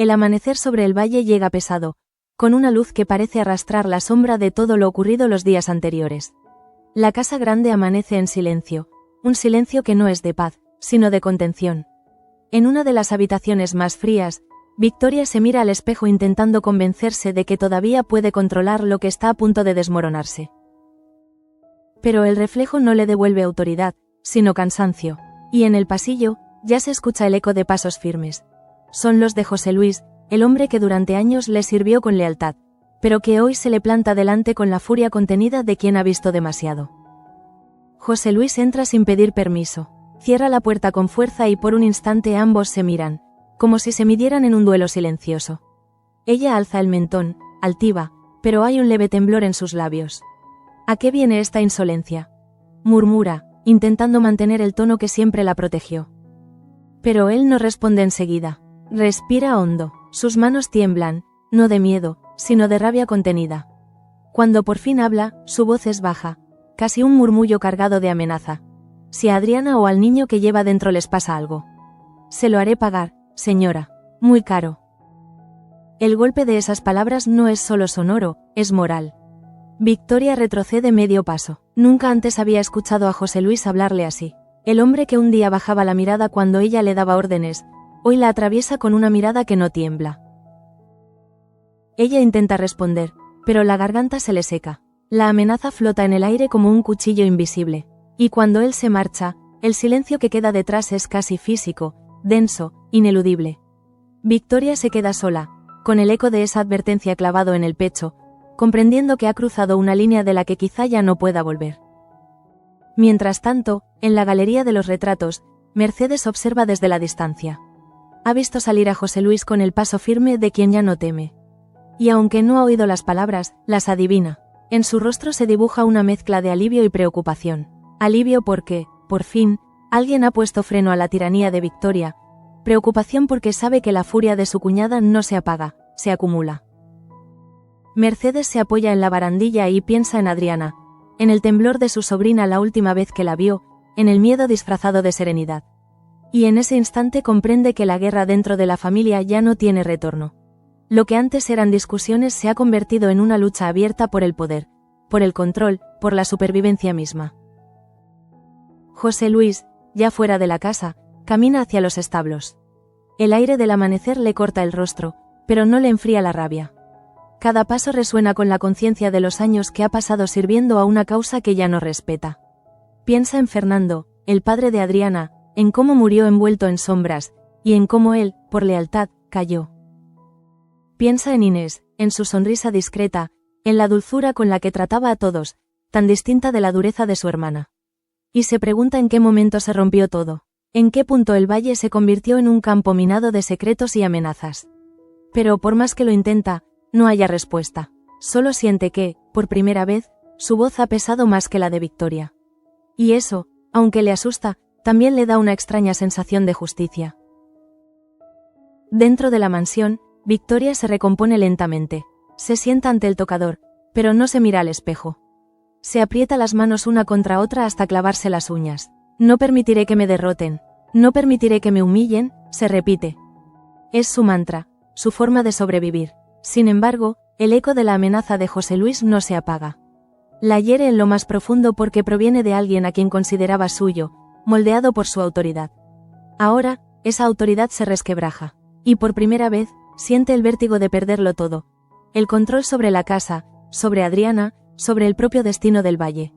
El amanecer sobre el valle llega pesado, con una luz que parece arrastrar la sombra de todo lo ocurrido los días anteriores. La casa grande amanece en silencio, un silencio que no es de paz, sino de contención. En una de las habitaciones más frías, Victoria se mira al espejo intentando convencerse de que todavía puede controlar lo que está a punto de desmoronarse. Pero el reflejo no le devuelve autoridad, sino cansancio, y en el pasillo, ya se escucha el eco de pasos firmes. Son los de José Luis, el hombre que durante años le sirvió con lealtad, pero que hoy se le planta delante con la furia contenida de quien ha visto demasiado. José Luis entra sin pedir permiso, cierra la puerta con fuerza y por un instante ambos se miran, como si se midieran en un duelo silencioso. Ella alza el mentón, altiva, pero hay un leve temblor en sus labios. ¿A qué viene esta insolencia?, murmura, intentando mantener el tono que siempre la protegió. Pero él no responde enseguida. Respira hondo, sus manos tiemblan, no de miedo, sino de rabia contenida. Cuando por fin habla, su voz es baja, casi un murmullo cargado de amenaza. Si a Adriana o al niño que lleva dentro les pasa algo, se lo haré pagar, señora, muy caro. El golpe de esas palabras no es solo sonoro, es moral. Victoria retrocede medio paso. Nunca antes había escuchado a José Luis hablarle así. El hombre que un día bajaba la mirada cuando ella le daba órdenes, hoy la atraviesa con una mirada que no tiembla. Ella intenta responder, pero la garganta se le seca. La amenaza flota en el aire como un cuchillo invisible. Y cuando él se marcha, el silencio que queda detrás es casi físico, denso, ineludible. Victoria se queda sola, con el eco de esa advertencia clavado en el pecho, comprendiendo que ha cruzado una línea de la que quizá ya no pueda volver. Mientras tanto, en la galería de los retratos, Mercedes observa desde la distancia. Ha visto salir a José Luis con el paso firme de quien ya no teme. Y aunque no ha oído las palabras, las adivina. En su rostro se dibuja una mezcla de alivio y preocupación. Alivio porque, por fin, alguien ha puesto freno a la tiranía de Victoria. Preocupación porque sabe que la furia de su cuñada no se apaga, se acumula. Mercedes se apoya en la barandilla y piensa en Adriana, en el temblor de su sobrina la última vez que la vio, en el miedo disfrazado de serenidad. Y en ese instante comprende que la guerra dentro de la familia ya no tiene retorno. Lo que antes eran discusiones se ha convertido en una lucha abierta por el poder, por el control, por la supervivencia misma. José Luis, ya fuera de la casa, camina hacia los establos. El aire del amanecer le corta el rostro, pero no le enfría la rabia. Cada paso resuena con la conciencia de los años que ha pasado sirviendo a una causa que ya no respeta. Piensa en Fernando, el padre de Adriana, en cómo murió envuelto en sombras, y en cómo él, por lealtad, cayó. Piensa en Inés, en su sonrisa discreta, en la dulzura con la que trataba a todos, tan distinta de la dureza de su hermana. Y se pregunta en qué momento se rompió todo, en qué punto el valle se convirtió en un campo minado de secretos y amenazas. Pero por más que lo intenta, no haya respuesta. Solo siente que, por primera vez, su voz ha pesado más que la de Victoria. Y eso, aunque le asusta, también le da una extraña sensación de justicia. Dentro de la mansión, Victoria se recompone lentamente. Se sienta ante el tocador, pero no se mira al espejo. Se aprieta las manos una contra otra hasta clavarse las uñas. No permitiré que me derroten. No permitiré que me humillen, se repite. Es su mantra, su forma de sobrevivir. Sin embargo, el eco de la amenaza de José Luis no se apaga. La hiere en lo más profundo porque proviene de alguien a quien consideraba suyo, moldeado por su autoridad. Ahora, esa autoridad se resquebraja. Y por primera vez, siente el vértigo de perderlo todo. El control sobre la casa, sobre Adriana, sobre el propio destino del valle.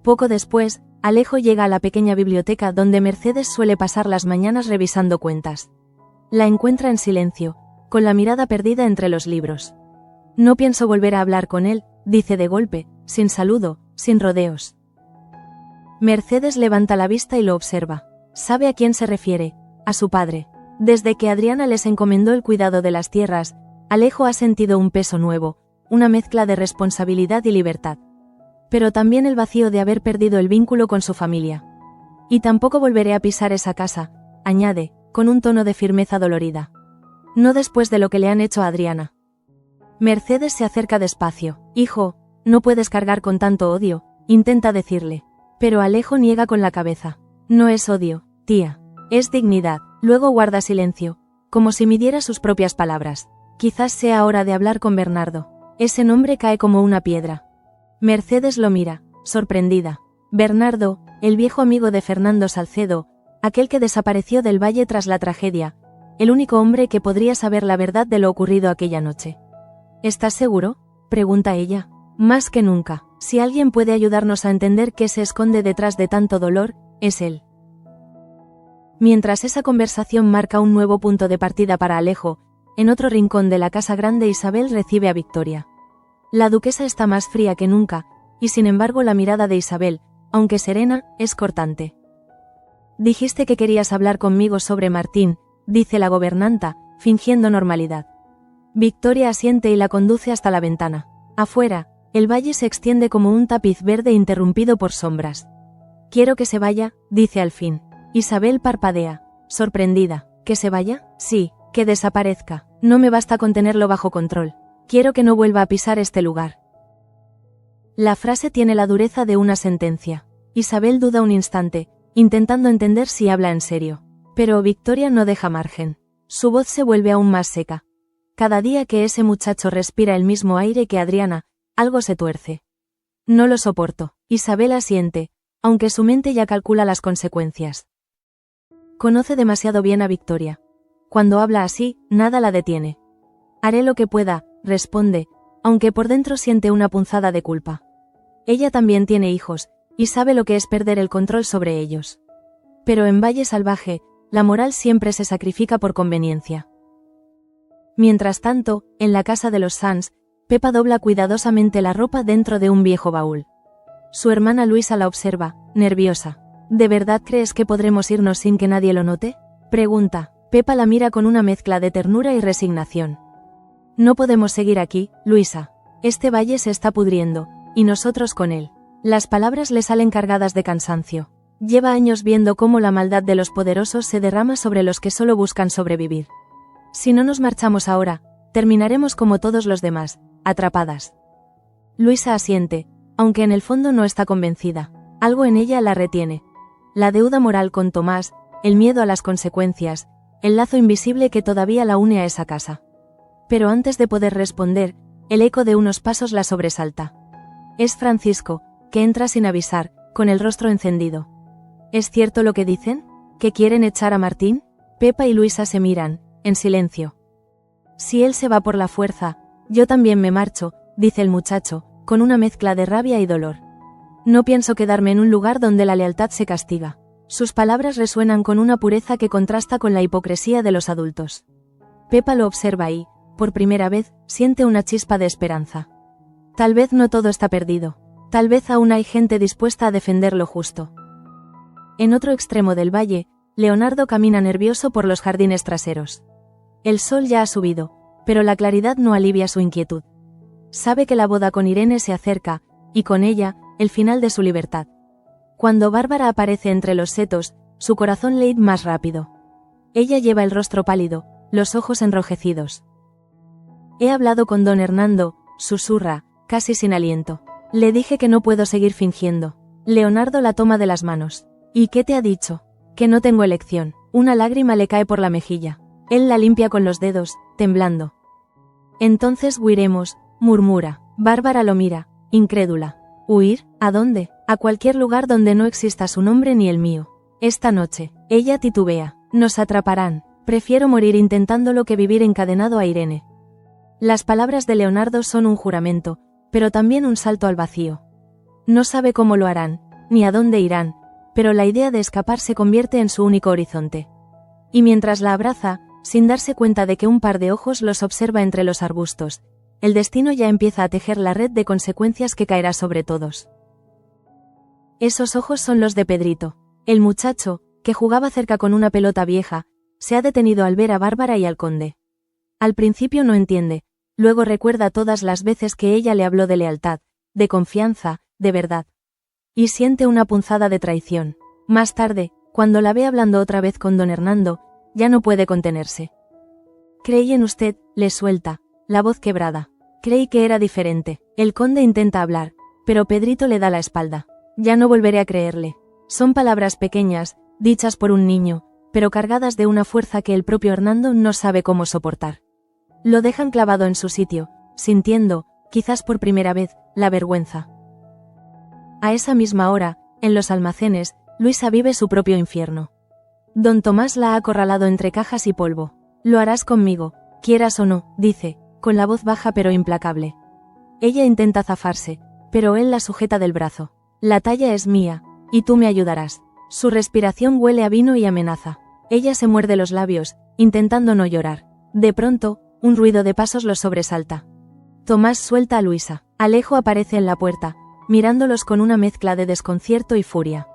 Poco después, Alejo llega a la pequeña biblioteca donde Mercedes suele pasar las mañanas revisando cuentas. La encuentra en silencio, con la mirada perdida entre los libros. No pienso volver a hablar con él, dice de golpe, sin saludo, sin rodeos. Mercedes levanta la vista y lo observa. Sabe a quién se refiere, a su padre. Desde que Adriana les encomendó el cuidado de las tierras, Alejo ha sentido un peso nuevo, una mezcla de responsabilidad y libertad. Pero también el vacío de haber perdido el vínculo con su familia. Y tampoco volveré a pisar esa casa, añade, con un tono de firmeza dolorida. No después de lo que le han hecho a Adriana. Mercedes se acerca despacio. Hijo, no puedes cargar con tanto odio, intenta decirle. Pero Alejo niega con la cabeza. No es odio, tía. Es dignidad. Luego guarda silencio, como si midiera sus propias palabras. Quizás sea hora de hablar con Bernardo. Ese nombre cae como una piedra. Mercedes lo mira, sorprendida. Bernardo, el viejo amigo de Fernando Salcedo, aquel que desapareció del valle tras la tragedia, el único hombre que podría saber la verdad de lo ocurrido aquella noche. ¿Estás seguro?, pregunta ella. Más que nunca. Si alguien puede ayudarnos a entender qué se esconde detrás de tanto dolor, es él. Mientras esa conversación marca un nuevo punto de partida para Alejo, en otro rincón de la casa grande Isabel recibe a Victoria. La duquesa está más fría que nunca, y sin embargo la mirada de Isabel, aunque serena, es cortante. Dijiste que querías hablar conmigo sobre Martín, dice la gobernanta, fingiendo normalidad. Victoria asiente y la conduce hasta la ventana. Afuera, el valle se extiende como un tapiz verde interrumpido por sombras. Quiero que se vaya, dice al fin. Isabel parpadea, sorprendida. ¿Que se vaya? Sí, que desaparezca. No me basta con tenerlo bajo control. Quiero que no vuelva a pisar este lugar. La frase tiene la dureza de una sentencia. Isabel duda un instante, intentando entender si habla en serio. Pero Victoria no deja margen. Su voz se vuelve aún más seca. Cada día que ese muchacho respira el mismo aire que Adriana, algo se tuerce. No lo soporto. Isabel asiente, aunque su mente ya calcula las consecuencias. Conoce demasiado bien a Victoria. Cuando habla así, nada la detiene. Haré lo que pueda, responde, aunque por dentro siente una punzada de culpa. Ella también tiene hijos, y sabe lo que es perder el control sobre ellos. Pero en Valle Salvaje, la moral siempre se sacrifica por conveniencia. Mientras tanto, en la casa de los Sanz, Pepa dobla cuidadosamente la ropa dentro de un viejo baúl. Su hermana Luisa la observa, nerviosa. ¿De verdad crees que podremos irnos sin que nadie lo note?, pregunta. Pepa la mira con una mezcla de ternura y resignación. No podemos seguir aquí, Luisa. Este valle se está pudriendo, y nosotros con él. Las palabras le salen cargadas de cansancio. Lleva años viendo cómo la maldad de los poderosos se derrama sobre los que solo buscan sobrevivir. Si no nos marchamos ahora, terminaremos como todos los demás, atrapadas. Luisa asiente, aunque en el fondo no está convencida. Algo en ella la retiene. La deuda moral con Tomás, el miedo a las consecuencias, el lazo invisible que todavía la une a esa casa. Pero antes de poder responder, el eco de unos pasos la sobresalta. Es Francisco, que entra sin avisar, con el rostro encendido. ¿Es cierto lo que dicen? ¿Que quieren echar a Martín? Pepa y Luisa se miran, en silencio. Si él se va por la fuerza, yo también me marcho, dice el muchacho, con una mezcla de rabia y dolor. No pienso quedarme en un lugar donde la lealtad se castiga. Sus palabras resuenan con una pureza que contrasta con la hipocresía de los adultos. Pepa lo observa y, por primera vez, siente una chispa de esperanza. Tal vez no todo está perdido. Tal vez aún hay gente dispuesta a defender lo justo. En otro extremo del valle, Leonardo camina nervioso por los jardines traseros. El sol ya ha subido, pero la claridad no alivia su inquietud. Sabe que la boda con Irene se acerca, y con ella, el final de su libertad. Cuando Bárbara aparece entre los setos, su corazón late más rápido. Ella lleva el rostro pálido, los ojos enrojecidos. He hablado con don Hernando, susurra, casi sin aliento. Le dije que no puedo seguir fingiendo. Leonardo la toma de las manos. ¿Y qué te ha dicho? Que no tengo elección. Una lágrima le cae por la mejilla. Él la limpia con los dedos, temblando. Entonces huiremos, murmura. Bárbara lo mira, incrédula. ¿Huir? ¿A dónde? A cualquier lugar donde no exista su nombre ni el mío. Esta noche, ella titubea. Nos atraparán. Prefiero morir intentándolo que vivir encadenado a Irene. Las palabras de Leonardo son un juramento, pero también un salto al vacío. No sabe cómo lo harán, ni a dónde irán, pero la idea de escapar se convierte en su único horizonte. Y mientras la abraza, sin darse cuenta de que un par de ojos los observa entre los arbustos, el destino ya empieza a tejer la red de consecuencias que caerá sobre todos. Esos ojos son los de Pedrito. El muchacho, que jugaba cerca con una pelota vieja, se ha detenido al ver a Bárbara y al conde. Al principio no entiende, luego recuerda todas las veces que ella le habló de lealtad, de confianza, de verdad. Y siente una punzada de traición. Más tarde, cuando la ve hablando otra vez con don Hernando, ya no puede contenerse. Creí en usted, le suelta, la voz quebrada. Creí que era diferente. El conde intenta hablar, pero Pedrito le da la espalda. Ya no volveré a creerle. Son palabras pequeñas, dichas por un niño, pero cargadas de una fuerza que el propio Hernando no sabe cómo soportar. Lo dejan clavado en su sitio, sintiendo, quizás por primera vez, la vergüenza. A esa misma hora, en los almacenes, Luisa vive su propio infierno. Don Tomás la ha acorralado entre cajas y polvo. Lo harás conmigo, quieras o no, dice, con la voz baja pero implacable. Ella intenta zafarse, pero él la sujeta del brazo. La talla es mía, y tú me ayudarás. Su respiración huele a vino y amenaza. Ella se muerde los labios, intentando no llorar. De pronto, un ruido de pasos los sobresalta. Tomás suelta a Luisa. Alejo aparece en la puerta, mirándolos con una mezcla de desconcierto y furia.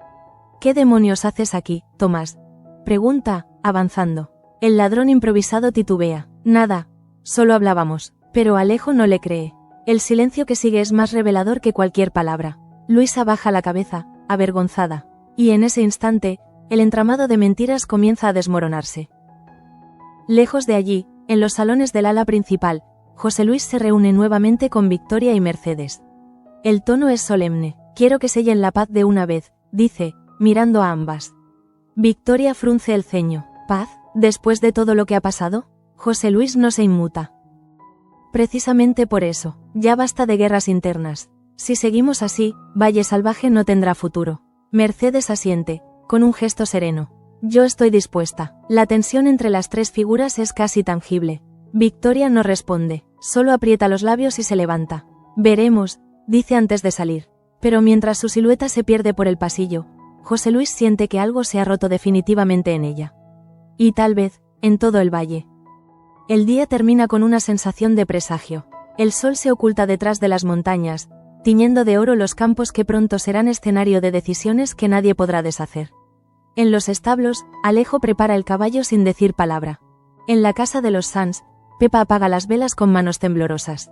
¿Qué demonios haces aquí, Tomás?, pregunta, avanzando. El ladrón improvisado titubea. Nada, solo hablábamos. Pero Alejo no le cree. El silencio que sigue es más revelador que cualquier palabra. Luisa baja la cabeza, avergonzada. Y en ese instante, el entramado de mentiras comienza a desmoronarse. Lejos de allí, en los salones del ala principal, José Luis se reúne nuevamente con Victoria y Mercedes. El tono es solemne. Quiero que sellen la paz de una vez, dice, mirando a ambas. Victoria frunce el ceño. ¿Paz? ¿Después de todo lo que ha pasado? José Luis no se inmuta. Precisamente por eso, ya basta de guerras internas. Si seguimos así, Valle Salvaje no tendrá futuro. Mercedes asiente, con un gesto sereno. Yo estoy dispuesta. La tensión entre las tres figuras es casi tangible. Victoria no responde, solo aprieta los labios y se levanta. Veremos, dice antes de salir. Pero mientras su silueta se pierde por el pasillo, José Luis siente que algo se ha roto definitivamente en ella. Y tal vez, en todo el valle. El día termina con una sensación de presagio. El sol se oculta detrás de las montañas, tiñendo de oro los campos que pronto serán escenario de decisiones que nadie podrá deshacer. En los establos, Alejo prepara el caballo sin decir palabra. En la casa de los Sanz, Pepa apaga las velas con manos temblorosas.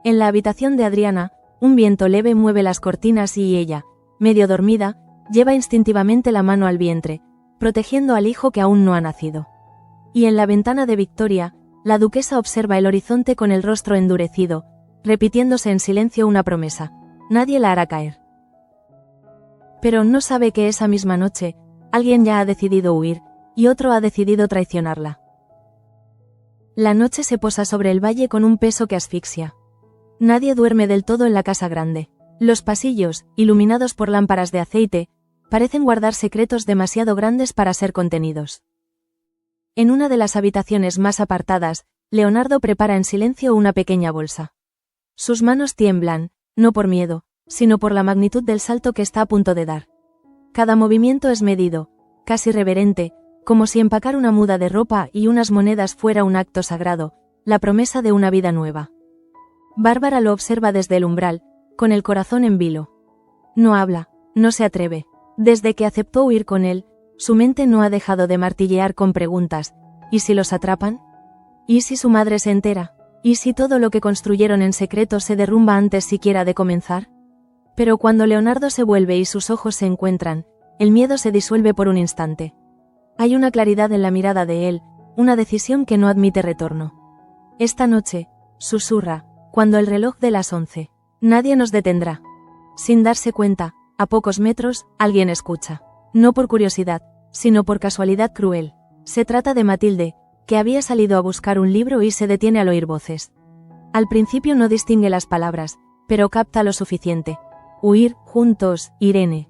En la habitación de Adriana, un viento leve mueve las cortinas y ella, medio dormida, lleva instintivamente la mano al vientre, protegiendo al hijo que aún no ha nacido. Y en la ventana de Victoria, la duquesa observa el horizonte con el rostro endurecido, repitiéndose en silencio una promesa: nadie la hará caer. Pero no sabe que esa misma noche, alguien ya ha decidido huir, y otro ha decidido traicionarla. La noche se posa sobre el valle con un peso que asfixia. Nadie duerme del todo en la casa grande. Los pasillos, iluminados por lámparas de aceite, parecen guardar secretos demasiado grandes para ser contenidos. En una de las habitaciones más apartadas, Leonardo prepara en silencio una pequeña bolsa. Sus manos tiemblan, no por miedo, sino por la magnitud del salto que está a punto de dar. Cada movimiento es medido, casi reverente, como si empacar una muda de ropa y unas monedas fuera un acto sagrado, la promesa de una vida nueva. Bárbara lo observa desde el umbral, con el corazón en vilo. No habla, no se atreve. Desde que aceptó huir con él, su mente no ha dejado de martillear con preguntas: ¿y si los atrapan? ¿Y si su madre se entera? ¿Y si todo lo que construyeron en secreto se derrumba antes siquiera de comenzar? Pero cuando Leonardo se vuelve y sus ojos se encuentran, el miedo se disuelve por un instante. Hay una claridad en la mirada de él, una decisión que no admite retorno. Esta noche, susurra, cuando el reloj de las 11. Nadie nos detendrá. Sin darse cuenta, a pocos metros, alguien escucha. No por curiosidad, sino por casualidad cruel. Se trata de Matilde, que había salido a buscar un libro y se detiene al oír voces. Al principio no distingue las palabras, pero capta lo suficiente. Huir, juntos, Irene.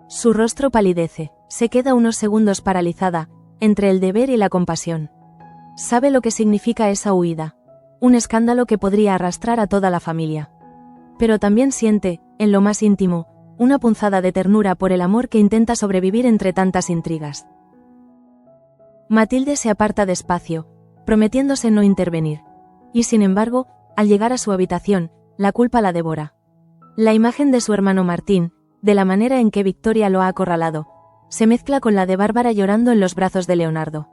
Su rostro palidece, se queda unos segundos paralizada, entre el deber y la compasión. Sabe lo que significa esa huida. Un escándalo que podría arrastrar a toda la familia. Pero también siente, en lo más íntimo, una punzada de ternura por el amor que intenta sobrevivir entre tantas intrigas. Matilde se aparta despacio, prometiéndose no intervenir. Y sin embargo, al llegar a su habitación, la culpa la devora. La imagen de su hermano Martín, de la manera en que Victoria lo ha acorralado, se mezcla con la de Bárbara llorando en los brazos de Leonardo.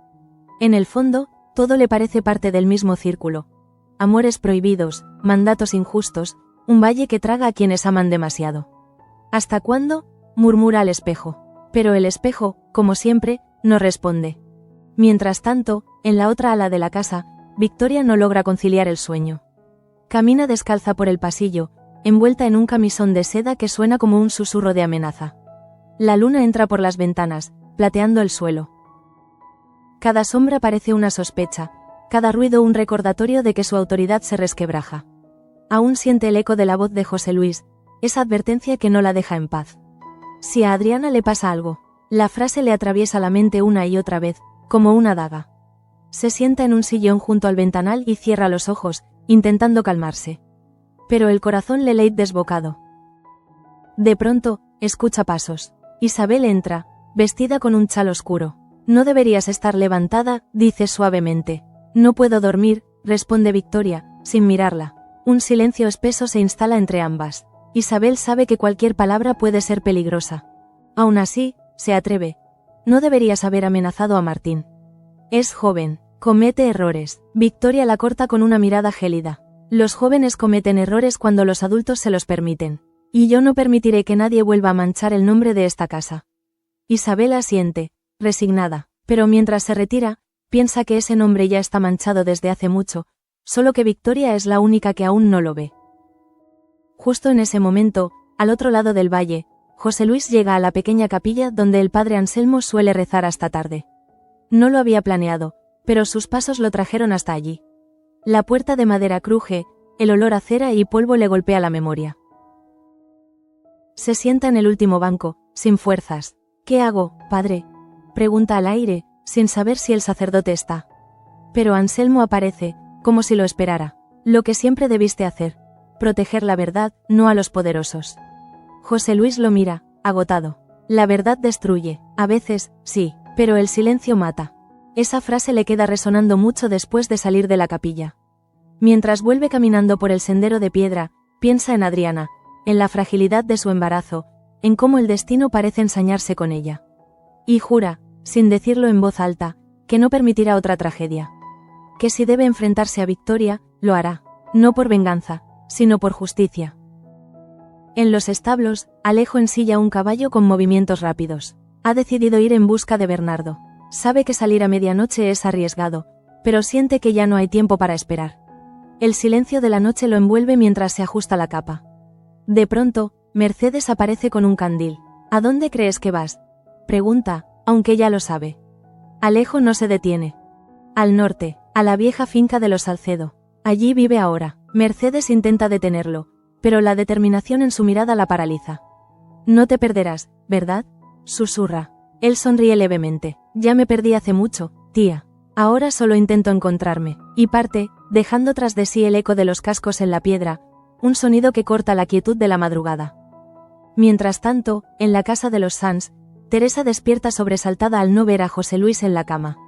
En el fondo, todo le parece parte del mismo círculo. Amores prohibidos, mandatos injustos, un valle que traga a quienes aman demasiado. ¿Hasta cuándo?, murmura al espejo. Pero el espejo, como siempre, no responde. Mientras tanto, en la otra ala de la casa, Victoria no logra conciliar el sueño. Camina descalza por el pasillo, envuelta en un camisón de seda que suena como un susurro de amenaza. La luna entra por las ventanas, plateando el suelo. Cada sombra parece una sospecha, cada ruido un recordatorio de que su autoridad se resquebraja. Aún siente el eco de la voz de José Luis, esa advertencia que no la deja en paz. Si a Adriana le pasa algo, la frase le atraviesa la mente una y otra vez, como una daga. Se sienta en un sillón junto al ventanal y cierra los ojos, intentando calmarse. Pero el corazón le late desbocado. De pronto, escucha pasos. Isabel entra, vestida con un chal oscuro. No deberías estar levantada, dice suavemente. No puedo dormir, responde Victoria, sin mirarla. Un silencio espeso se instala entre ambas. Isabel sabe que cualquier palabra puede ser peligrosa. Aún así, se atreve. No deberías haber amenazado a Martín. Es joven, comete errores. Victoria la corta con una mirada gélida. Los jóvenes cometen errores cuando los adultos se los permiten. Y yo no permitiré que nadie vuelva a manchar el nombre de esta casa. Isabel asiente, resignada, pero mientras se retira, piensa que ese nombre ya está manchado desde hace mucho, solo que Victoria es la única que aún no lo ve. Justo en ese momento, al otro lado del valle, José Luis llega a la pequeña capilla donde el padre Anselmo suele rezar hasta tarde. No lo había planeado, pero sus pasos lo trajeron hasta allí. La puerta de madera cruje, el olor a cera y polvo le golpea la memoria. Se sienta en el último banco, sin fuerzas. ¿Qué hago, padre?, pregunta al aire, sin saber si el sacerdote está. Pero Anselmo aparece, como si lo esperara. Lo que siempre debiste hacer. Proteger la verdad, no a los poderosos. José Luis lo mira, agotado. La verdad destruye, a veces, sí, pero el silencio mata. Esa frase le queda resonando mucho después de salir de la capilla. Mientras vuelve caminando por el sendero de piedra, piensa en Adriana, en la fragilidad de su embarazo, en cómo el destino parece ensañarse con ella. Y jura, sin decirlo en voz alta, que no permitirá otra tragedia. Que si debe enfrentarse a Victoria, lo hará, no por venganza, sino por justicia. En los establos, Alejo ensilla un caballo con movimientos rápidos. Ha decidido ir en busca de Bernardo. Sabe que salir a medianoche es arriesgado, pero siente que ya no hay tiempo para esperar. El silencio de la noche lo envuelve mientras se ajusta la capa. De pronto, Mercedes aparece con un candil. ¿A dónde crees que vas?, pregunta, aunque ya lo sabe. Alejo no se detiene. Al norte, a la vieja finca de los Salcedo. Allí vive ahora. Mercedes intenta detenerlo, pero la determinación en su mirada la paraliza. No te perderás, ¿verdad?, susurra. Él sonríe levemente. Ya me perdí hace mucho, tía. Ahora solo intento encontrarme. Y parte, dejando tras de sí el eco de los cascos en la piedra, un sonido que corta la quietud de la madrugada. Mientras tanto, en la casa de los Sanz, Teresa despierta sobresaltada al no ver a José Luis en la cama.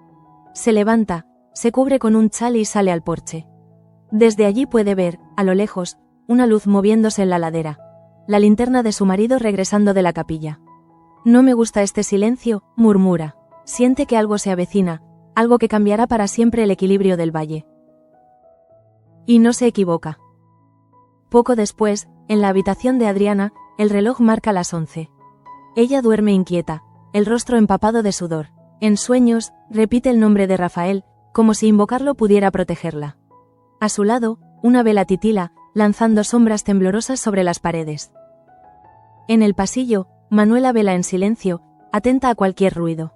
Se levanta, se cubre con un chal y sale al porche. Desde allí puede ver, a lo lejos, una luz moviéndose en la ladera. La linterna de su marido regresando de la capilla. No me gusta este silencio, murmura. Siente que algo se avecina, algo que cambiará para siempre el equilibrio del valle. Y no se equivoca. Poco después, en la habitación de Adriana, el reloj marca las 11. Ella duerme inquieta, el rostro empapado de sudor. En sueños, repite el nombre de Rafael, como si invocarlo pudiera protegerla. A su lado, una vela titila, lanzando sombras temblorosas sobre las paredes. En el pasillo, Manuela vela en silencio, atenta a cualquier ruido.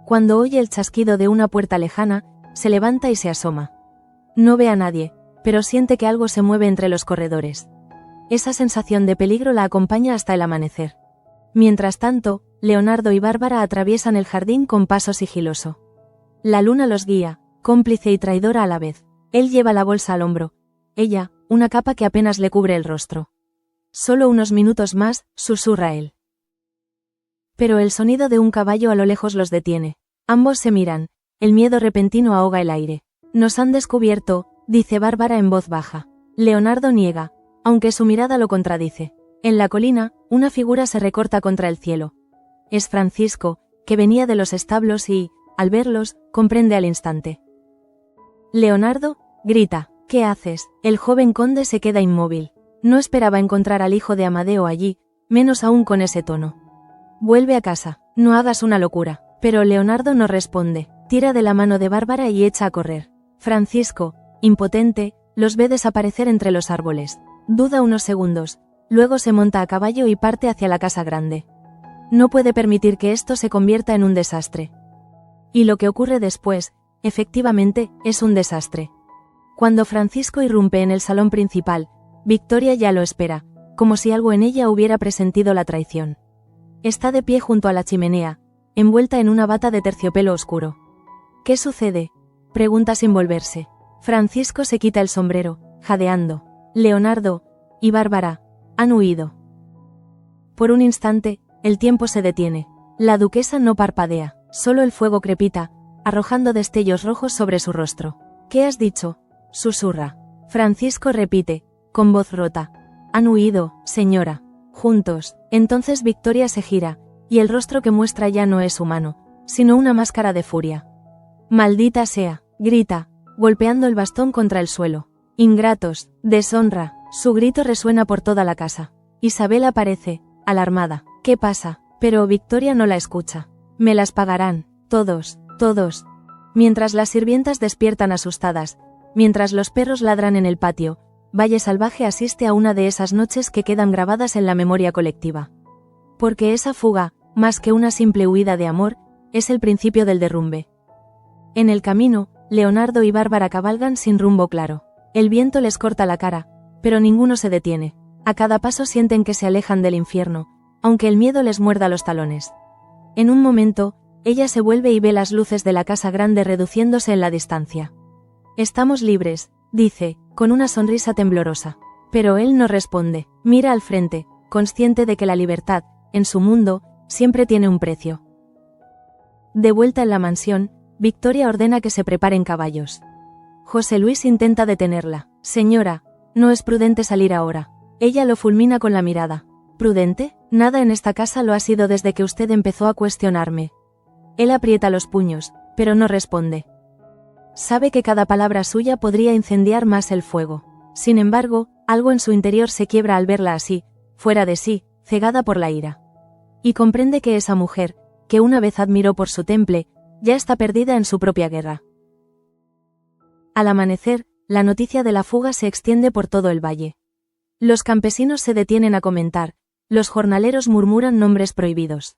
Cuando oye el chasquido de una puerta lejana, se levanta y se asoma. No ve a nadie, pero siente que algo se mueve entre los corredores. Esa sensación de peligro la acompaña hasta el amanecer. Mientras tanto, Leonardo y Bárbara atraviesan el jardín con paso sigiloso. La luna los guía, cómplice y traidora a la vez. Él lleva la bolsa al hombro. Ella, una capa que apenas le cubre el rostro. Solo unos minutos más, susurra él. Pero el sonido de un caballo a lo lejos los detiene. Ambos se miran, el miedo repentino ahoga el aire. Nos han descubierto, dice Bárbara en voz baja. Leonardo niega, aunque su mirada lo contradice. En la colina, una figura se recorta contra el cielo. Es Francisco, que venía de los establos y, al verlos, comprende al instante. Leonardo, grita, ¿qué haces? El joven conde se queda inmóvil. No esperaba encontrar al hijo de Amadeo allí, menos aún con ese tono. Vuelve a casa, no hagas una locura. Pero Leonardo no responde, tira de la mano de Bárbara y echa a correr. Francisco, impotente, los ve desaparecer entre los árboles. Duda unos segundos, luego se monta a caballo y parte hacia la casa grande. No puede permitir que esto se convierta en un desastre. Y lo que ocurre después, efectivamente, es un desastre. Cuando Francisco irrumpe en el salón principal, Victoria ya lo espera, como si algo en ella hubiera presentido la traición. Está de pie junto a la chimenea, envuelta en una bata de terciopelo oscuro. ¿Qué sucede?, pregunta sin volverse. Francisco se quita el sombrero, jadeando. Leonardo y Bárbara han huido. Por un instante, el tiempo se detiene. La duquesa no parpadea, solo el fuego crepita, arrojando destellos rojos sobre su rostro. ¿Qué has dicho?, susurra. Francisco repite, con voz rota. Han huido, señora. Juntos. Entonces Victoria se gira, y el rostro que muestra ya no es humano, sino una máscara de furia. Maldita sea, grita, golpeando el bastón contra el suelo. Ingratos, deshonra. Su grito resuena por toda la casa. Isabel aparece, alarmada. ¿Qué pasa? Pero Victoria no la escucha. Me las pagarán, todos, todos. Mientras las sirvientas despiertan asustadas, mientras los perros ladran en el patio, Valle Salvaje asiste a una de esas noches que quedan grabadas en la memoria colectiva. Porque esa fuga, más que una simple huida de amor, es el principio del derrumbe. En el camino, Leonardo y Bárbara cabalgan sin rumbo claro. El viento les corta la cara, pero ninguno se detiene. A cada paso sienten que se alejan del infierno, aunque el miedo les muerda los talones. En un momento, ella se vuelve y ve las luces de la casa grande reduciéndose en la distancia. Estamos libres, dice, con una sonrisa temblorosa. Pero él no responde, mira al frente, consciente de que la libertad, en su mundo, siempre tiene un precio. De vuelta en la mansión, Victoria ordena que se preparen caballos. José Luis intenta detenerla. Señora, no es prudente salir ahora. Ella lo fulmina con la mirada. ¿Prudente? Nada en esta casa lo ha sido desde que usted empezó a cuestionarme. Él aprieta los puños, pero no responde. Sabe que cada palabra suya podría incendiar más el fuego. Sin embargo, algo en su interior se quiebra al verla así, fuera de sí, cegada por la ira. Y comprende que esa mujer, que una vez admiró por su temple, ya está perdida en su propia guerra. Al amanecer, la noticia de la fuga se extiende por todo el valle. Los campesinos se detienen a comentar, los jornaleros murmuran nombres prohibidos.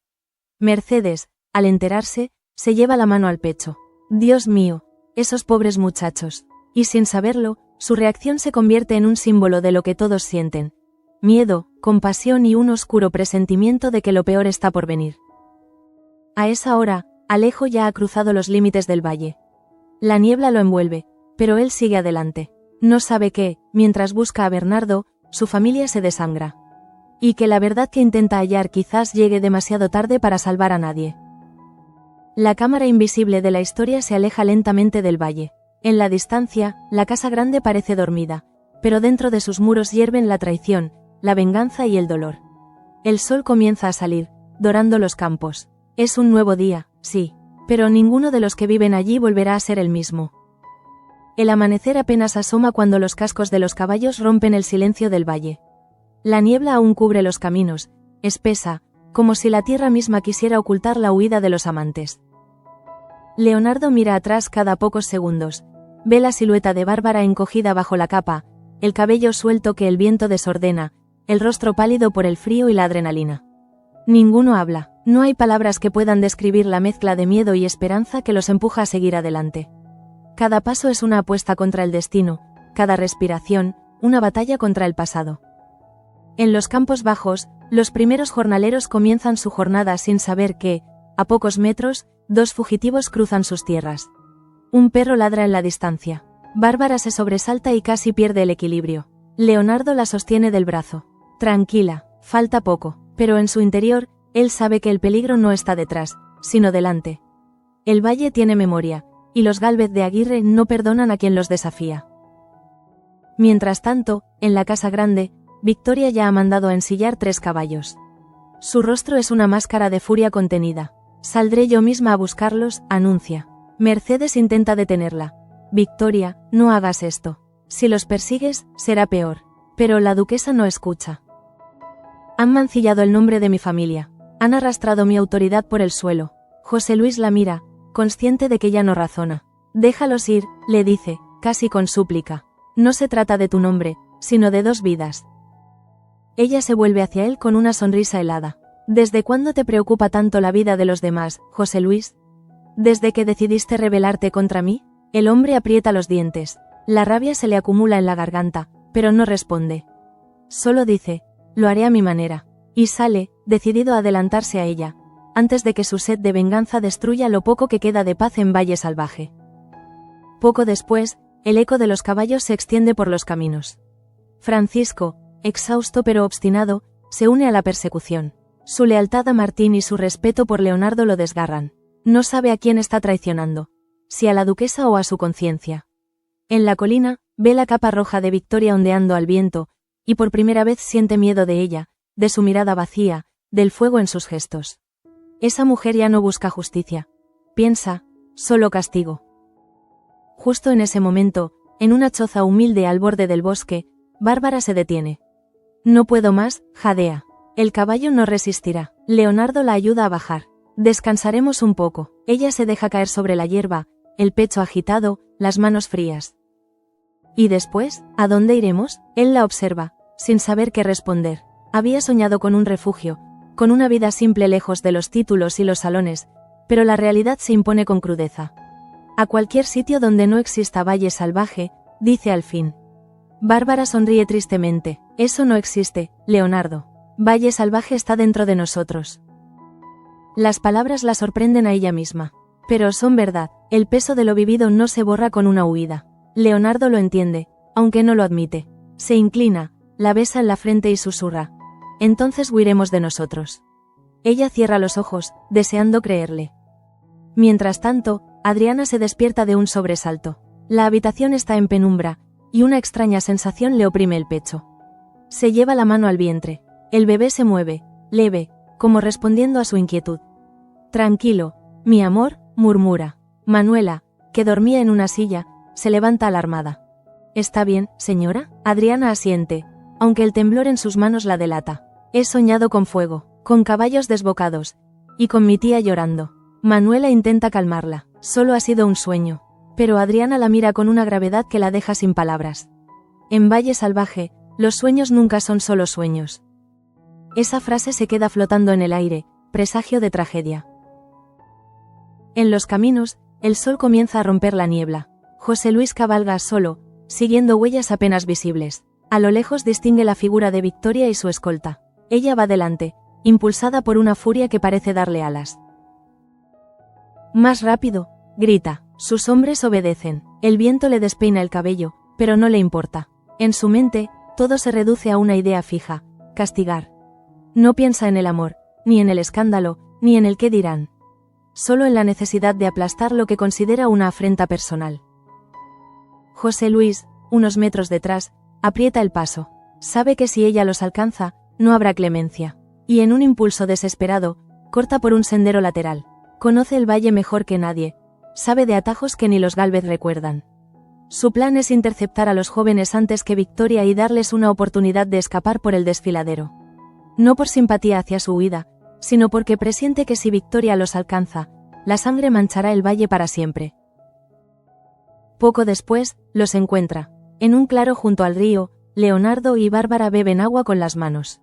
Mercedes, al enterarse, se lleva la mano al pecho. Dios mío, esos pobres muchachos. Y sin saberlo, su reacción se convierte en un símbolo de lo que todos sienten. Miedo, compasión y un oscuro presentimiento de que lo peor está por venir. A esa hora, Alejo ya ha cruzado los límites del valle. La niebla lo envuelve, pero él sigue adelante. No sabe que, mientras busca a Bernardo, su familia se desangra. Y que la verdad que intenta hallar quizás llegue demasiado tarde para salvar a nadie. La cámara invisible de la historia se aleja lentamente del valle. En la distancia, la casa grande parece dormida, pero dentro de sus muros hierven la traición, la venganza y el dolor. El sol comienza a salir, dorando los campos. Es un nuevo día, sí, pero ninguno de los que viven allí volverá a ser el mismo. El amanecer apenas asoma cuando los cascos de los caballos rompen el silencio del valle. La niebla aún cubre los caminos, espesa, como si la tierra misma quisiera ocultar la huida de los amantes. Leonardo mira atrás cada pocos segundos, ve la silueta de Bárbara encogida bajo la capa, el cabello suelto que el viento desordena, el rostro pálido por el frío y la adrenalina. Ninguno habla, no hay palabras que puedan describir la mezcla de miedo y esperanza que los empuja a seguir adelante. Cada paso es una apuesta contra el destino, cada respiración, una batalla contra el pasado. En los campos bajos, los primeros jornaleros comienzan su jornada sin saber que, a pocos metros, dos fugitivos cruzan sus tierras. Un perro ladra en la distancia. Bárbara se sobresalta y casi pierde el equilibrio. Leonardo la sostiene del brazo. Tranquila, falta poco, pero en su interior, él sabe que el peligro no está detrás, sino delante. El valle tiene memoria, y los Gálvez de Aguirre no perdonan a quien los desafía. Mientras tanto, en la casa grande, Victoria ya ha mandado a ensillar 3 caballos. Su rostro es una máscara de furia contenida. Saldré yo misma a buscarlos, anuncia. Mercedes intenta detenerla. Victoria, no hagas esto. Si los persigues, será peor. Pero la duquesa no escucha. Han mancillado el nombre de mi familia. Han arrastrado mi autoridad por el suelo. José Luis la mira, consciente de que ya no razona. Déjalos ir, le dice, casi con súplica. No se trata de tu nombre, sino de 2 vidas. Ella se vuelve hacia él con una sonrisa helada. ¿Desde cuándo te preocupa tanto la vida de los demás, José Luis? ¿Desde que decidiste rebelarte contra mí? El hombre aprieta los dientes. La rabia se le acumula en la garganta, pero no responde. Solo dice, lo haré a mi manera. Y sale, decidido a adelantarse a ella, antes de que su sed de venganza destruya lo poco que queda de paz en Valle Salvaje. Poco después, el eco de los caballos se extiende por los caminos. Francisco, exhausto pero obstinado, se une a la persecución. Su lealtad a Martín y su respeto por Leonardo lo desgarran. No sabe a quién está traicionando, si a la duquesa o a su conciencia. En la colina, ve la capa roja de Victoria ondeando al viento, y por primera vez siente miedo de ella, de su mirada vacía, del fuego en sus gestos. Esa mujer ya no busca justicia. Piensa, solo castigo. Justo en ese momento, en una choza humilde al borde del bosque, Bárbara se detiene. No puedo más, jadea. El caballo no resistirá. Leonardo la ayuda a bajar. Descansaremos un poco. Ella se deja caer sobre la hierba, el pecho agitado, las manos frías. ¿Y después? ¿A dónde iremos? Él la observa, sin saber qué responder. Había soñado con un refugio, con una vida simple lejos de los títulos y los salones, pero la realidad se impone con crudeza. A cualquier sitio donde no exista Valle Salvaje, dice al fin. Bárbara sonríe tristemente. Eso no existe, Leonardo. Valle Salvaje está dentro de nosotros. Las palabras la sorprenden a ella misma. Pero son verdad, el peso de lo vivido no se borra con una huida. Leonardo lo entiende, aunque no lo admite. Se inclina, la besa en la frente y susurra. Entonces huiremos de nosotros. Ella cierra los ojos, deseando creerle. Mientras tanto, Adriana se despierta de un sobresalto. La habitación está en penumbra, y una extraña sensación le oprime el pecho. Se lleva la mano al vientre. El bebé se mueve, leve, como respondiendo a su inquietud. Tranquilo, mi amor, murmura. Manuela, que dormía en una silla, se levanta alarmada. ¿Está bien, señora? Adriana asiente, aunque el temblor en sus manos la delata. He soñado con fuego, con caballos desbocados, y con mi tía llorando. Manuela intenta calmarla. Solo ha sido un sueño. Pero Adriana la mira con una gravedad que la deja sin palabras. En Valle Salvaje, los sueños nunca son solo sueños. Esa frase se queda flotando en el aire, presagio de tragedia. En los caminos, el sol comienza a romper la niebla. José Luis cabalga solo, siguiendo huellas apenas visibles. A lo lejos distingue la figura de Victoria y su escolta. Ella va delante, impulsada por una furia que parece darle alas. Más rápido, grita. Sus hombres obedecen. El viento le despeina el cabello, pero no le importa. En su mente, todo se reduce a una idea fija: castigar. No piensa en el amor, ni en el escándalo, ni en el qué dirán. Solo en la necesidad de aplastar lo que considera una afrenta personal. José Luis, unos metros detrás, aprieta el paso. Sabe que si ella los alcanza, no habrá clemencia. Y en un impulso desesperado, corta por un sendero lateral. Conoce el valle mejor que nadie. Sabe de atajos que ni los Gálvez recuerdan. Su plan es interceptar a los jóvenes antes que Victoria y darles una oportunidad de escapar por el desfiladero. No por simpatía hacia su huida, sino porque presiente que si Victoria los alcanza, la sangre manchará el valle para siempre. Poco después, los encuentra. En un claro junto al río, Leonardo y Bárbara beben agua con las manos.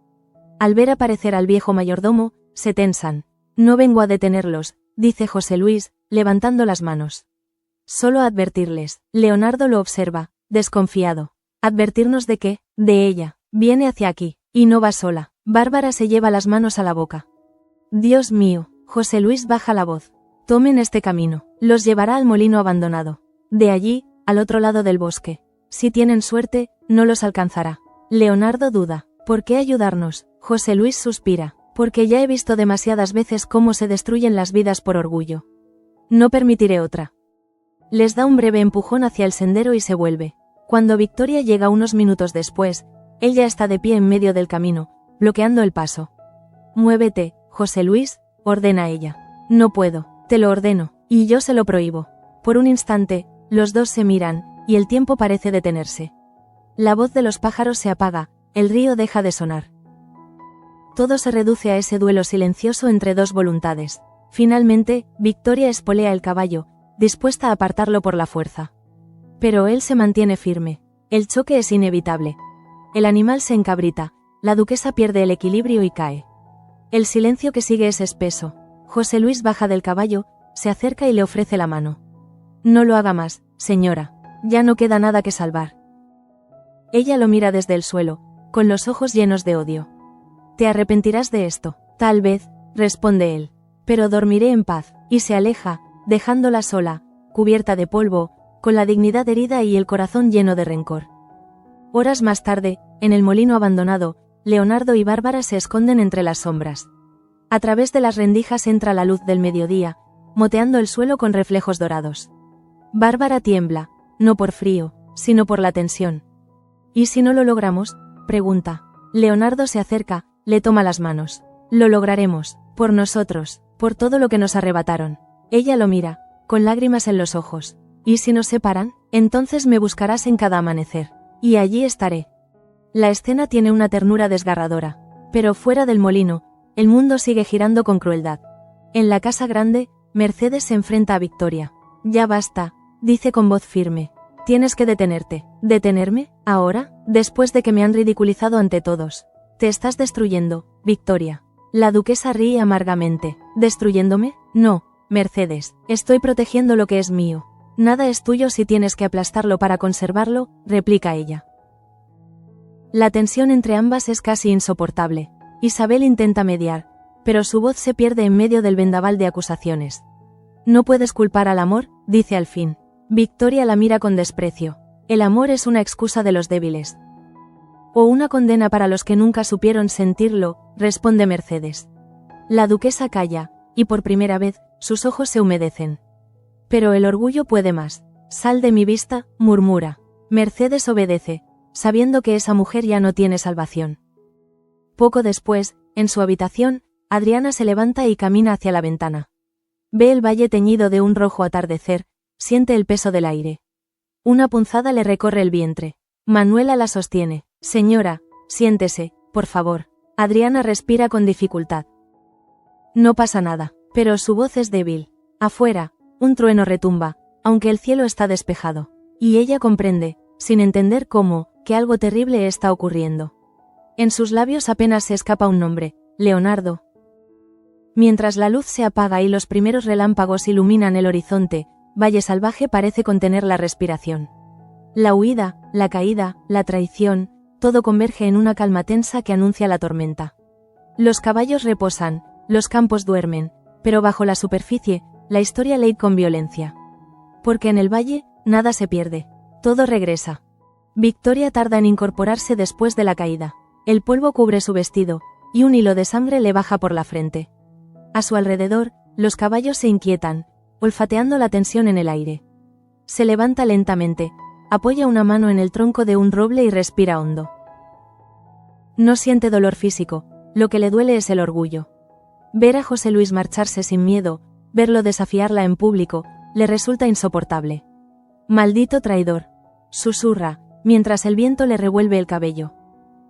Al ver aparecer al viejo mayordomo, se tensan. No vengo a detenerlos, dice José Luis, levantando las manos. Solo a advertirles. Leonardo lo observa, desconfiado. ¿Advertirnos de qué? De ella. Viene hacia aquí, y no va sola. Bárbara se lleva las manos a la boca. Dios mío, José Luis baja la voz. Tomen este camino. Los llevará al molino abandonado. De allí, al otro lado del bosque. Si tienen suerte, no los alcanzará. Leonardo duda. ¿Por qué ayudarnos? José Luis suspira. Porque ya he visto demasiadas veces cómo se destruyen las vidas por orgullo. No permitiré otra. Les da un breve empujón hacia el sendero y se vuelve. Cuando Victoria llega unos minutos después, él ya está de pie en medio del camino, bloqueando el paso. Muévete, José Luis, ordena ella. No puedo, te lo ordeno, y yo se lo prohíbo. Por un instante, los dos se miran, y el tiempo parece detenerse. La voz de los pájaros se apaga, el río deja de sonar. Todo se reduce a ese duelo silencioso entre dos voluntades. Finalmente, Victoria espolea el caballo, dispuesta a apartarlo por la fuerza. Pero él se mantiene firme. El choque es inevitable. El animal se encabrita, la duquesa pierde el equilibrio y cae. El silencio que sigue es espeso. José Luis baja del caballo, se acerca y le ofrece la mano. No lo haga más, señora. Ya no queda nada que salvar. Ella lo mira desde el suelo, con los ojos llenos de odio. Te arrepentirás de esto. Tal vez, responde él. Pero dormiré en paz. Y se aleja, dejándola sola, cubierta de polvo, con la dignidad herida y el corazón lleno de rencor. Horas más tarde, en el molino abandonado, Leonardo y Bárbara se esconden entre las sombras. A través de las rendijas entra la luz del mediodía, moteando el suelo con reflejos dorados. Bárbara tiembla, no por frío, sino por la tensión. ¿Y si no lo logramos?, pregunta. Leonardo se acerca, le toma las manos. Lo lograremos, por nosotros, por todo lo que nos arrebataron. Ella lo mira, con lágrimas en los ojos. ¿Y si nos separan? Entonces me buscarás en cada amanecer. Y allí estaré. La escena tiene una ternura desgarradora. Pero fuera del molino, el mundo sigue girando con crueldad. En la casa grande, Mercedes se enfrenta a Victoria. Ya basta, dice con voz firme. Tienes que detenerte. ¿Detenerme? ¿Ahora? Después de que me han ridiculizado ante todos. Te estás destruyendo, Victoria. La duquesa ríe amargamente. ¿Destruyéndome? No, Mercedes. Estoy protegiendo lo que es mío. Nada es tuyo si tienes que aplastarlo para conservarlo, replica ella. La tensión entre ambas es casi insoportable. Isabel intenta mediar, pero su voz se pierde en medio del vendaval de acusaciones. No puedes culpar al amor, dice al fin. Victoria la mira con desprecio. El amor es una excusa de los débiles. O una condena para los que nunca supieron sentirlo, responde Mercedes. La duquesa calla, y por primera vez, sus ojos se humedecen. Pero el orgullo puede más. Sal de mi vista, murmura. Mercedes obedece, sabiendo que esa mujer ya no tiene salvación. Poco después, en su habitación, Adriana se levanta y camina hacia la ventana. Ve el valle teñido de un rojo atardecer, siente el peso del aire. Una punzada le recorre el vientre. Manuela la sostiene. Señora, siéntese, por favor. Adriana respira con dificultad. No pasa nada, pero su voz es débil. Afuera, un trueno retumba, aunque el cielo está despejado. Y ella comprende, sin entender cómo, que algo terrible está ocurriendo. En sus labios apenas se escapa un nombre, Leonardo. Mientras la luz se apaga y los primeros relámpagos iluminan el horizonte, Valle Salvaje parece contener la respiración. La huida, la caída, la traición, todo converge en una calma tensa que anuncia la tormenta. Los caballos reposan, los campos duermen, pero bajo la superficie, la historia lee con violencia. Porque en el valle, nada se pierde, todo regresa. Victoria tarda en incorporarse después de la caída. El polvo cubre su vestido, y un hilo de sangre le baja por la frente. A su alrededor, los caballos se inquietan, olfateando la tensión en el aire. Se levanta lentamente, apoya una mano en el tronco de un roble y respira hondo. No siente dolor físico, lo que le duele es el orgullo. Ver a José Luis marcharse sin miedo, verlo desafiarla en público, le resulta insoportable. Maldito traidor, susurra, mientras el viento le revuelve el cabello.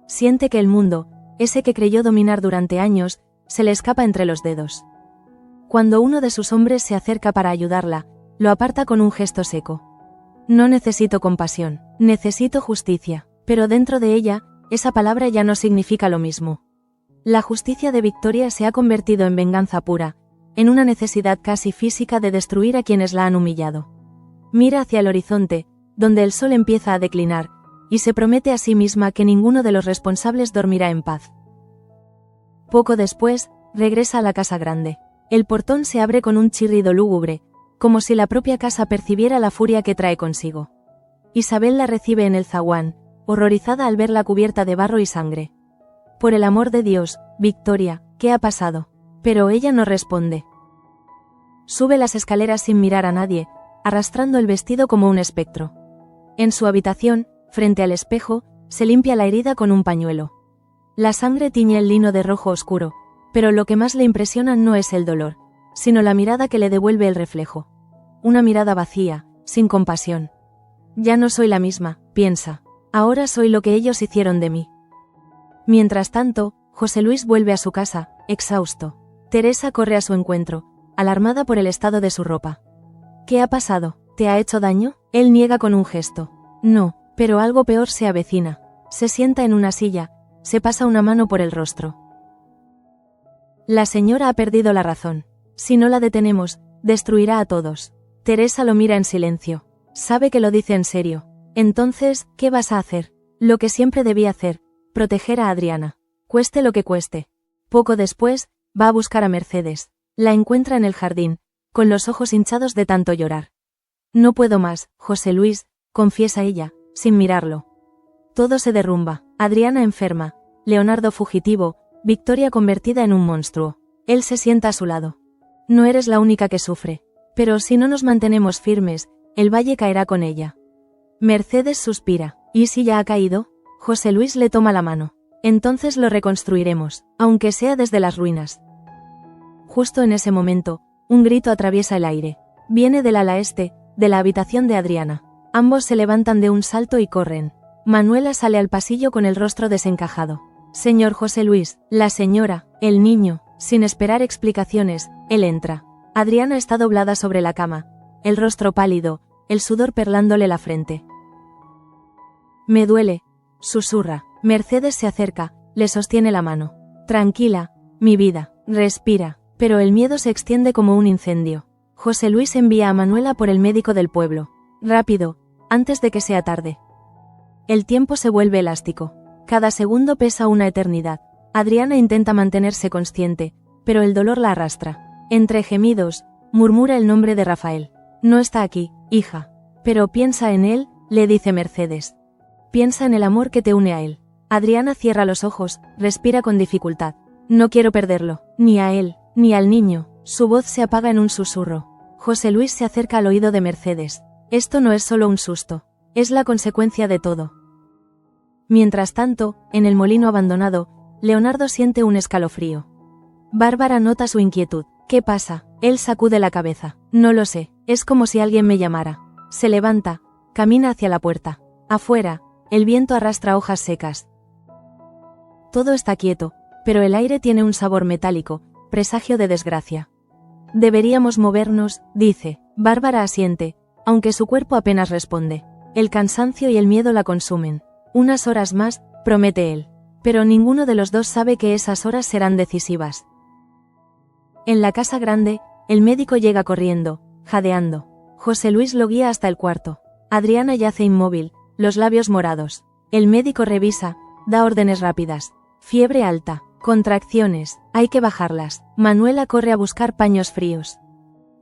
Siente que el mundo, ese que creyó dominar durante años, se le escapa entre los dedos. Cuando uno de sus hombres se acerca para ayudarla, lo aparta con un gesto seco. No necesito compasión, necesito justicia, pero dentro de ella, esa palabra ya no significa lo mismo. La justicia de Victoria se ha convertido en venganza pura, en una necesidad casi física de destruir a quienes la han humillado. Mira hacia el horizonte, donde el sol empieza a declinar, y se promete a sí misma que ninguno de los responsables dormirá en paz. Poco después, regresa a la casa grande. El portón se abre con un chirrido lúgubre, como si la propia casa percibiera la furia que trae consigo. Isabel la recibe en el zaguán, horrorizada al verla cubierta de barro y sangre. Por el amor de Dios, Victoria, ¿qué ha pasado? Pero ella no responde. Sube las escaleras sin mirar a nadie, arrastrando el vestido como un espectro. En su habitación, frente al espejo, se limpia la herida con un pañuelo. La sangre tiñe el lino de rojo oscuro, pero lo que más le impresiona no es el dolor, sino la mirada que le devuelve el reflejo. Una mirada vacía, sin compasión. Ya no soy la misma, piensa. Ahora soy lo que ellos hicieron de mí. Mientras tanto, José Luis vuelve a su casa, exhausto. Teresa corre a su encuentro, alarmada por el estado de su ropa. ¿Qué ha pasado? ¿Te ha hecho daño? Él niega con un gesto. No, pero algo peor se avecina. Se sienta en una silla, se pasa una mano por el rostro. La señora ha perdido la razón. Si no la detenemos, destruirá a todos. Teresa lo mira en silencio. Sabe que lo dice en serio. Entonces, ¿qué vas a hacer? Lo que siempre debía hacer, proteger a Adriana. Cueste lo que cueste. Poco después, va a buscar a Mercedes. La encuentra en el jardín, con los ojos hinchados de tanto llorar. No puedo más, José Luis, confiesa ella, sin mirarlo. Todo se derrumba. Adriana enferma, Leonardo fugitivo, Victoria convertida en un monstruo. Él se sienta a su lado. No eres la única que sufre. Pero si no nos mantenemos firmes, el valle caerá con ella. Mercedes suspira. ¿Y si ya ha caído? José Luis le toma la mano. Entonces lo reconstruiremos, aunque sea desde las ruinas. Justo en ese momento, un grito atraviesa el aire. Viene del ala este, de la habitación de Adriana. Ambos se levantan de un salto y corren. Manuela sale al pasillo con el rostro desencajado. Señor José Luis, la señora, el niño, sin esperar explicaciones, él entra. Adriana está doblada sobre la cama, el rostro pálido, el sudor perlándole la frente. Me duele, susurra. Mercedes se acerca, le sostiene la mano. Tranquila, mi vida, respira, pero el miedo se extiende como un incendio. José Luis envía a Manuela por el médico del pueblo. Rápido, antes de que sea tarde. El tiempo se vuelve elástico. Cada segundo pesa una eternidad. Adriana intenta mantenerse consciente, pero el dolor la arrastra. Entre gemidos, murmura el nombre de Rafael. No está aquí, hija. Pero piensa en él, le dice Mercedes. Piensa en el amor que te une a él. Adriana cierra los ojos, respira con dificultad. No quiero perderlo, ni a él, ni al niño. Su voz se apaga en un susurro. José Luis se acerca al oído de Mercedes. Esto no es solo un susto, es la consecuencia de todo. Mientras tanto, en el molino abandonado, Leonardo siente un escalofrío. Bárbara nota su inquietud. ¿Qué pasa? Él sacude la cabeza. No lo sé, es como si alguien me llamara. Se levanta, camina hacia la puerta. Afuera, el viento arrastra hojas secas. Todo está quieto, pero el aire tiene un sabor metálico, presagio de desgracia. Deberíamos movernos, dice. Bárbara asiente, aunque su cuerpo apenas responde. El cansancio y el miedo la consumen. Unas horas más, promete él. Pero ninguno de los dos sabe que esas horas serán decisivas. En la casa grande, el médico llega corriendo, jadeando. José Luis lo guía hasta el cuarto. Adriana yace inmóvil, los labios morados. El médico revisa, da órdenes rápidas. Fiebre alta, contracciones, hay que bajarlas. Manuela corre a buscar paños fríos.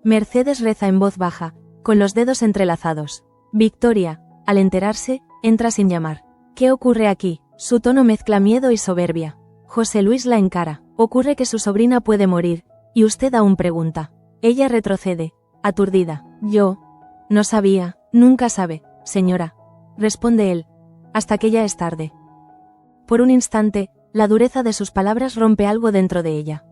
Mercedes reza en voz baja, con los dedos entrelazados. Victoria, al enterarse, entra sin llamar. ¿Qué ocurre aquí? Su tono mezcla miedo y soberbia. José Luis la encara. Ocurre que su sobrina puede morir, y usted aún pregunta. Ella retrocede, aturdida. Yo no sabía, nunca sabe, señora, responde él, hasta que ya es tarde. Por un instante, la dureza de sus palabras rompe algo dentro de ella.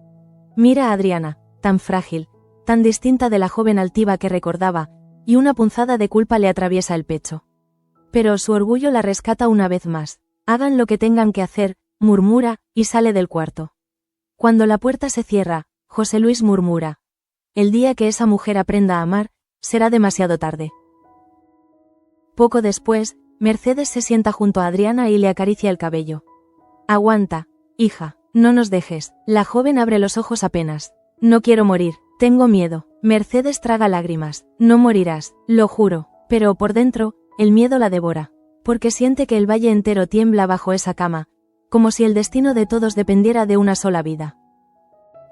Mira a Adriana, tan frágil, tan distinta de la joven altiva que recordaba, y una punzada de culpa le atraviesa el pecho. Pero su orgullo la rescata una vez más. Hagan lo que tengan que hacer, murmura, y sale del cuarto. Cuando la puerta se cierra, José Luis murmura. El día que esa mujer aprenda a amar, será demasiado tarde. Poco después, Mercedes se sienta junto a Adriana y le acaricia el cabello. Aguanta, hija, no nos dejes. La joven abre los ojos apenas. No quiero morir, tengo miedo. Mercedes traga lágrimas. No morirás, lo juro. Pero por dentro, el miedo la devora. Porque siente que el valle entero tiembla bajo esa cama, como si el destino de todos dependiera de una sola vida.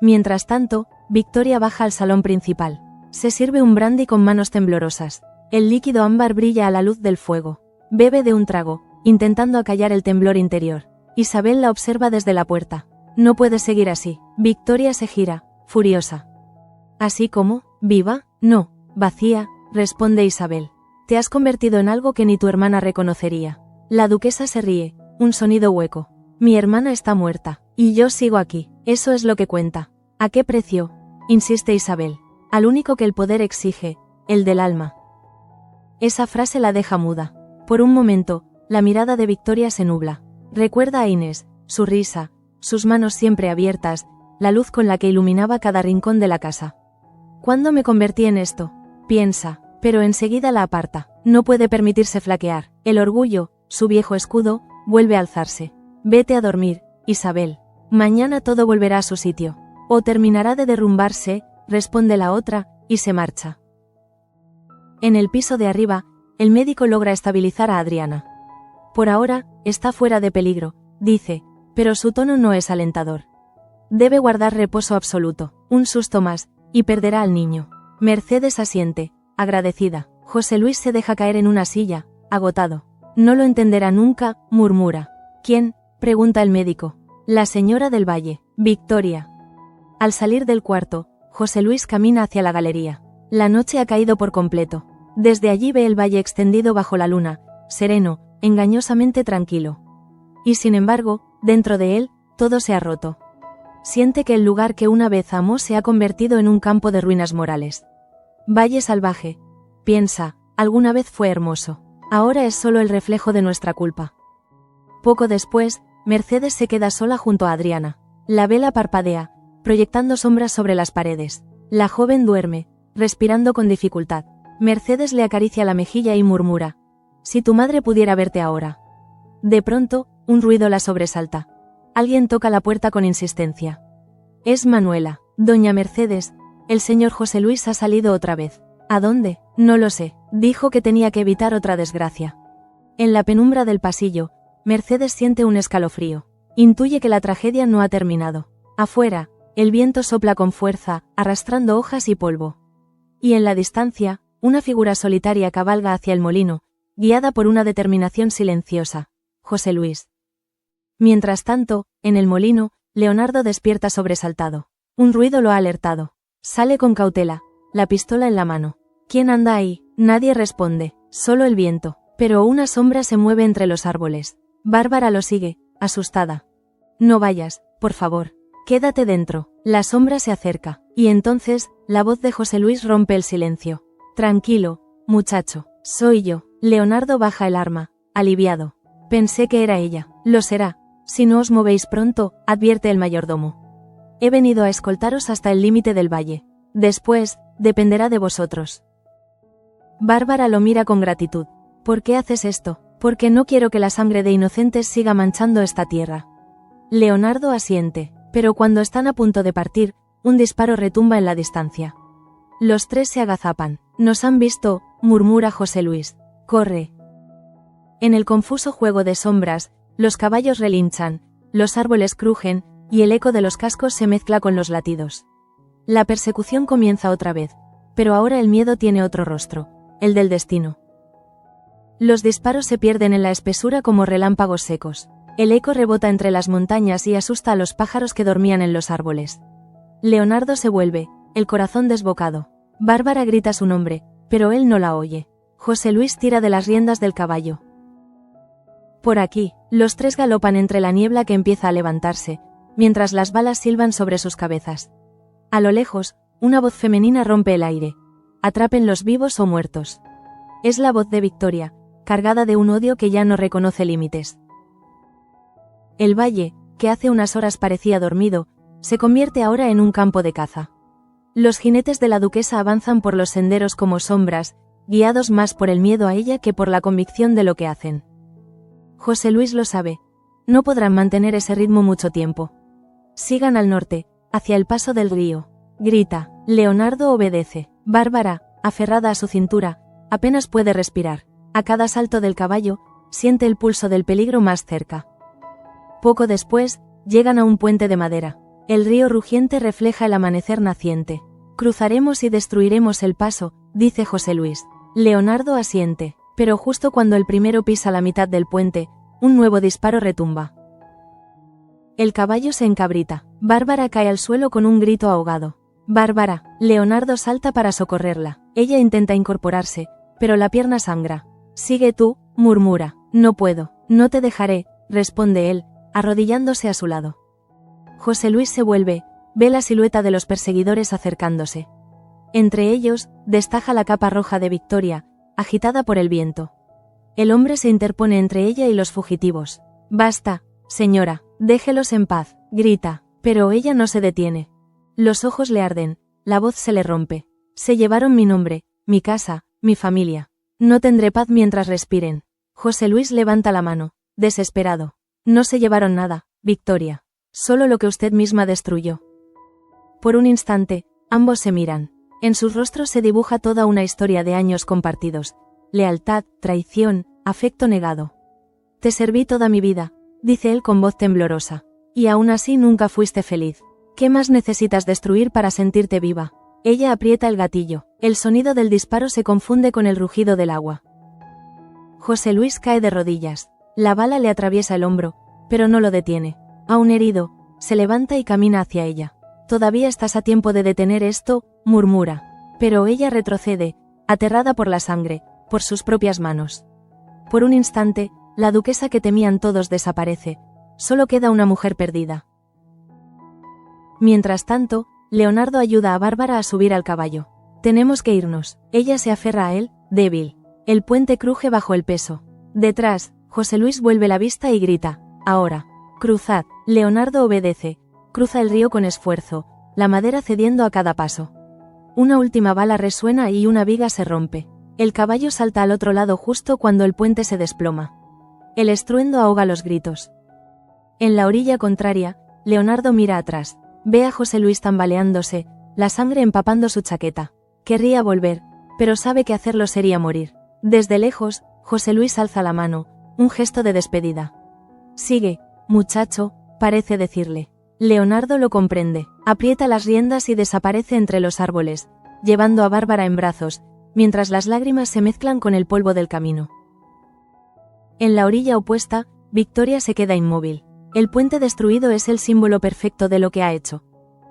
Mientras tanto, Victoria baja al salón principal. Se sirve un brandy con manos temblorosas. El líquido ámbar brilla a la luz del fuego. Bebe de un trago, intentando acallar el temblor interior. Isabel la observa desde la puerta. No puede seguir así. Victoria se gira, furiosa. ¿Así como? ¿Viva? No, vacía, responde Isabel. Te has convertido en algo que ni tu hermana reconocería. La duquesa se ríe, un sonido hueco. Mi hermana está muerta, y yo sigo aquí. Eso es lo que cuenta. ¿A qué precio? Insiste Isabel. Al único que el poder exige, el del alma. Esa frase la deja muda. Por un momento, la mirada de Victoria se nubla. Recuerda a Inés, su risa, sus manos siempre abiertas, la luz con la que iluminaba cada rincón de la casa. ¿Cuándo me convertí en esto? Piensa, pero enseguida la aparta. No puede permitirse flaquear. El orgullo, su viejo escudo, vuelve a alzarse. Vete a dormir, Isabel. Mañana todo volverá a su sitio. O terminará de derrumbarse, responde la otra, y se marcha. En el piso de arriba, el médico logra estabilizar a Adriana. Por ahora, está fuera de peligro, dice, pero su tono no es alentador. Debe guardar reposo absoluto, un susto más, y perderá al niño. Mercedes asiente, agradecida. José Luis se deja caer en una silla, agotado. No lo entenderá nunca, murmura. ¿Quién?, pregunta el médico. La señora del Valle, Victoria. Al salir del cuarto, José Luis camina hacia la galería. La noche ha caído por completo. Desde allí ve el valle extendido bajo la luna, sereno, engañosamente tranquilo. Y sin embargo, dentro de él, todo se ha roto. Siente que el lugar que una vez amó se ha convertido en un campo de ruinas morales. Valle salvaje, piensa, alguna vez fue hermoso. Ahora es solo el reflejo de nuestra culpa. Poco después, Mercedes se queda sola junto a Adriana. La vela parpadea, proyectando sombras sobre las paredes. La joven duerme, respirando con dificultad. Mercedes le acaricia la mejilla y murmura: si tu madre pudiera verte ahora. De pronto, un ruido la sobresalta. Alguien toca la puerta con insistencia. Es Manuela. Doña Mercedes, el señor José Luis ha salido otra vez. ¿A dónde? No lo sé. Dijo que tenía que evitar otra desgracia. En la penumbra del pasillo, Mercedes siente un escalofrío. Intuye que la tragedia no ha terminado. Afuera, el viento sopla con fuerza, arrastrando hojas y polvo. Y en la distancia, una figura solitaria cabalga hacia el molino, guiada por una determinación silenciosa. José Luis. Mientras tanto, en el molino, Leonardo despierta sobresaltado. Un ruido lo ha alertado. Sale con cautela, la pistola en la mano. ¿Quién anda ahí? Nadie responde, solo el viento. Pero una sombra se mueve entre los árboles. Bárbara lo sigue, asustada. No vayas, por favor. Quédate dentro. La sombra se acerca, y entonces, la voz de José Luis rompe el silencio. Tranquilo, muchacho, soy yo. Leonardo baja el arma, aliviado. Pensé que era ella. Lo será. Si no os movéis pronto, advierte el mayordomo. He venido a escoltaros hasta el límite del valle. Después, dependerá de vosotros. Bárbara lo mira con gratitud. ¿Por qué haces esto? Porque no quiero que la sangre de inocentes siga manchando esta tierra. Leonardo asiente, pero cuando están a punto de partir, un disparo retumba en la distancia. Los tres se agazapan. Nos han visto, murmura José Luis. Corre. En el confuso juego de sombras, los caballos relinchan, los árboles crujen, y el eco de los cascos se mezcla con los latidos. La persecución comienza otra vez, pero ahora el miedo tiene otro rostro, el del destino. Los disparos se pierden en la espesura como relámpagos secos. El eco rebota entre las montañas y asusta a los pájaros que dormían en los árboles. Leonardo se vuelve, el corazón desbocado. Bárbara grita su nombre, pero él no la oye. José Luis tira de las riendas del caballo. Por aquí, los tres galopan entre la niebla que empieza a levantarse, mientras las balas silban sobre sus cabezas. A lo lejos, una voz femenina rompe el aire. Atrapen los vivos o muertos. Es la voz de Victoria, cargada de un odio que ya no reconoce límites. El valle, que hace unas horas parecía dormido, se convierte ahora en un campo de caza. Los jinetes de la duquesa avanzan por los senderos como sombras, guiados más por el miedo a ella que por la convicción de lo que hacen. José Luis lo sabe. No podrán mantener ese ritmo mucho tiempo. Sigan al norte, hacia el paso del río. Grita. Leonardo obedece. Bárbara, aferrada a su cintura, apenas puede respirar. A cada salto del caballo, siente el pulso del peligro más cerca. Poco después, llegan a un puente de madera. El río rugiente refleja el amanecer naciente. Cruzaremos y destruiremos el paso, dice José Luis. Leonardo asiente, pero justo cuando el primero pisa la mitad del puente, un nuevo disparo retumba. El caballo se encabrita. Bárbara cae al suelo con un grito ahogado. Bárbara. Leonardo salta para socorrerla. Ella intenta incorporarse, pero la pierna sangra. Sigue tú, murmura. No puedo, no te dejaré, responde él, arrodillándose a su lado. José Luis se vuelve, ve la silueta de los perseguidores acercándose. Entre ellos, destaja la capa roja de Victoria, agitada por el viento. El hombre se interpone entre ella y los fugitivos. Basta, señora, déjelos en paz, grita, pero ella no se detiene. Los ojos le arden, la voz se le rompe. Se llevaron mi nombre, mi casa, mi familia. No tendré paz mientras respiren. José Luis levanta la mano, desesperado. No se llevaron nada, Victoria. Solo lo que usted misma destruyó. Por un instante, ambos se miran. En sus rostros se dibuja toda una historia de años compartidos. Lealtad, traición, afecto negado. Te serví toda mi vida, dice él con voz temblorosa. Y aún así nunca fuiste feliz. ¿Qué más necesitas destruir para sentirte viva? Ella aprieta el gatillo. El sonido del disparo se confunde con el rugido del agua. José Luis cae de rodillas. La bala le atraviesa el hombro, pero no lo detiene. Aún herido, se levanta y camina hacia ella. Todavía estás a tiempo de detener esto, murmura. Pero ella retrocede, aterrada por la sangre, por sus propias manos. Por un instante, la duquesa que temían todos desaparece. Solo queda una mujer perdida. Mientras tanto, Leonardo ayuda a Bárbara a subir al caballo. Tenemos que irnos. Ella se aferra a él, débil. El puente cruje bajo el peso. Detrás, José Luis vuelve la vista y grita: ahora. Cruzad. Leonardo obedece. Cruza el río con esfuerzo, la madera cediendo a cada paso. Una última bala resuena y una viga se rompe. El caballo salta al otro lado justo cuando el puente se desploma. El estruendo ahoga los gritos. En la orilla contraria, Leonardo mira atrás. Ve a José Luis tambaleándose, la sangre empapando su chaqueta. Querría volver, pero sabe que hacerlo sería morir. Desde lejos, José Luis alza la mano, un gesto de despedida. Sigue, muchacho, parece decirle. Leonardo lo comprende, aprieta las riendas y desaparece entre los árboles, llevando a Bárbara en brazos, mientras las lágrimas se mezclan con el polvo del camino. En la orilla opuesta, Victoria se queda inmóvil. El puente destruido es el símbolo perfecto de lo que ha hecho.